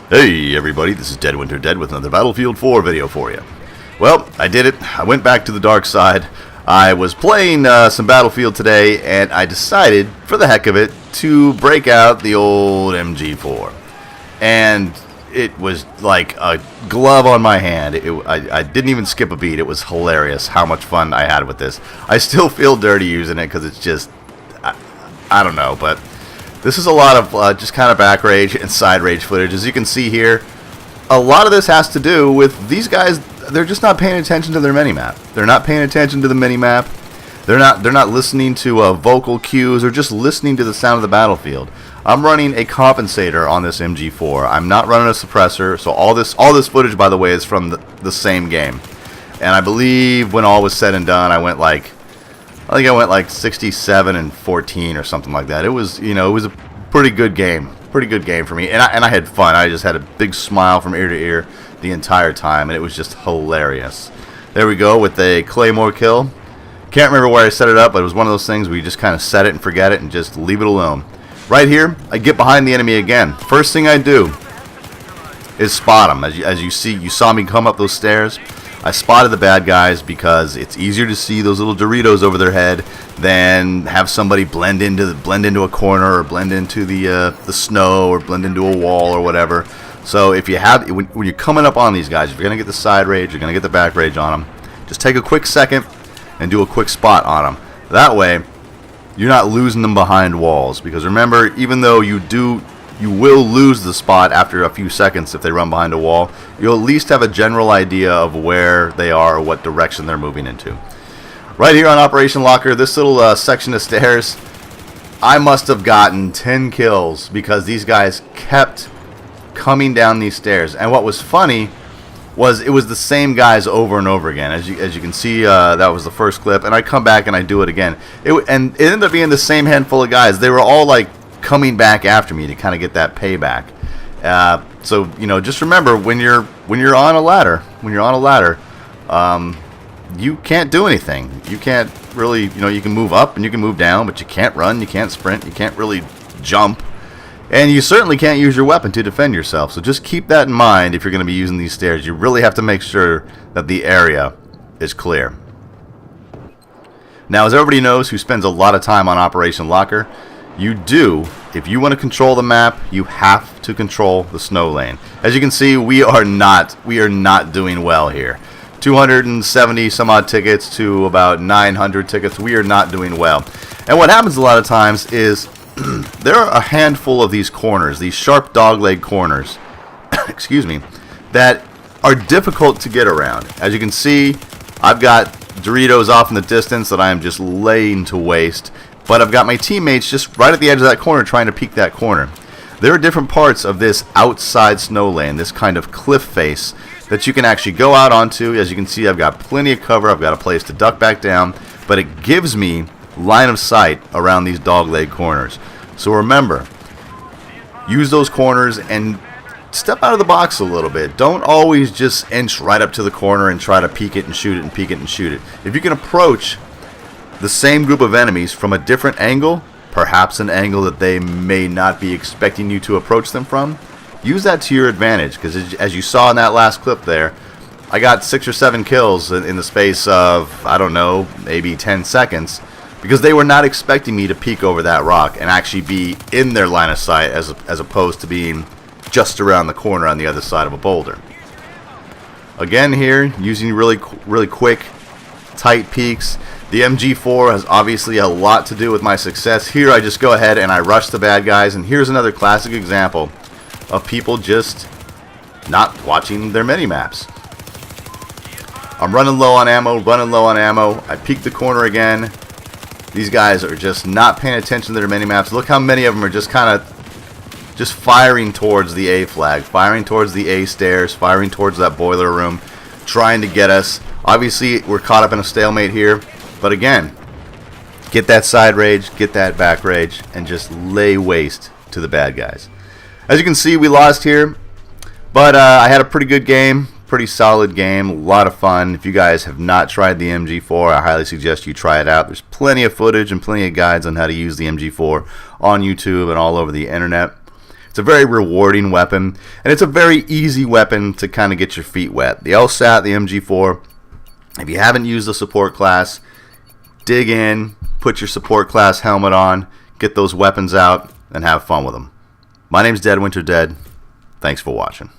Hey everybody, this is Dead Winter Dead with another Battlefield 4 video for you. Well, I did it. I went back to the dark side. I was playing some Battlefield today, and I decided, for the heck of it, to break out the old MG4. And it was like a glove on my hand. I didn't even skip a beat. It was hilarious how much fun I had with this. I still feel dirty using it because it's just, I don't know, but this is a lot of just kind of back rage and side rage footage. As you can see here, a lot of this has to do with these guys. They're just not paying attention to their minimap. They're not paying attention to the minimap. They're not listening to vocal cues or just listening to the sound of the battlefield. I'm running a compensator on this MG4. I'm not running a suppressor. So all this footage, by the way, is from the same game. And I believe when all was said and done, I think I went like 67 and 14 or something like that. It was, it was a pretty good game for me, and I had fun. I just had a big smile from ear to ear the entire time, and it was just hilarious. There we go with a Claymore kill. Can't remember where I set it up, but it was one of those things where you just kind of set it and forget it and just leave it alone. Right here, I get behind the enemy again. First thing I do is spot them. As you see, you saw me come up those stairs. I spotted the bad guys because it's easier to see those little Doritos over their head than have somebody blend into a corner or blend into the snow or blend into a wall or whatever. So if you have, when you're coming up on these guys, if you're gonna get the side rage, you're gonna get the back rage on them, just take a quick second and do a quick spot on them. That way, you're not losing them behind walls. Because remember, even though you will lose the spot after a few seconds if they run behind a wall, you'll at least have a general idea of where they are or what direction they're moving into. Right here on Operation Locker, this little section of stairs, I must have gotten 10 kills because these guys kept coming down these stairs. And what was funny was it was the same guys over and over again. As you can see, that was the first clip, and I come back and I do it again. And it ended up being the same handful of guys. They were all like coming back after me to kind of get that payback. So just remember, when you're on a ladder, you can't do anything. You can't really, you can move up and you can move down, but you can't run, you can't sprint, you can't really jump, and you certainly can't use your weapon to defend yourself. So just keep that in mind if you're going to be using these stairs. You really have to make sure that the area is clear. Now, as everybody knows who spends a lot of time on Operation Locker, if you want to control the map, you have to control the snow lane. As you can see, we are not doing well here. 270 some odd tickets to about 900 tickets. We are not doing well. And what happens a lot of times is there are a handful of these corners, these sharp dogleg corners, excuse me, that are difficult to get around. As you can see, I've got Doritos off in the distance that I am just laying to waste. But I've got my teammates just right at the edge of that corner trying to peek that corner. There are different parts of this outside snow lane, this kind of cliff face, that you can actually go out onto. As you can see, I've got plenty of cover. I've got a place to duck back down. But it gives me line of sight around these dogleg corners. So remember, use those corners and step out of the box a little bit. Don't always just inch right up to the corner and try to peek it and shoot it and peek it and shoot it. If you can approach the same group of enemies from a different angle, perhaps an angle that they may not be expecting you to approach them from, use that to your advantage. Because as you saw in that last clip there, I got 6 or 7 kills in the space of, I don't know, maybe 10 seconds, because they were not expecting me to peek over that rock and actually be in their line of sight as opposed to being just around the corner on the other side of a boulder. Again here, using really quick, tight peeks. The MG4 has obviously a lot to do with my success. Here I just go ahead and I rush the bad guys, and here's another classic example of people just not watching their mini-maps. I'm running low on ammo, I peek the corner again. These guys are just not paying attention to their mini-maps. Look how many of them are just firing towards the A flag, firing towards the A stairs, firing towards that boiler room, trying to get us. Obviously, we're caught up in a stalemate here. But again, get that side rage, get that back rage, and just lay waste to the bad guys. As you can see, we lost here, but I had a pretty good game, pretty solid game, a lot of fun. If you guys have not tried the MG4, I highly suggest you try it out. There's plenty of footage and plenty of guides on how to use the MG4 on YouTube and all over the internet. It's a very rewarding weapon, and it's a very easy weapon to kind of get your feet wet. The LSAT, the MG4, if you haven't used the support class, dig in, put your support class helmet on, get those weapons out, and have fun with them. My name's Dead Winter Dead. Thanks for watching.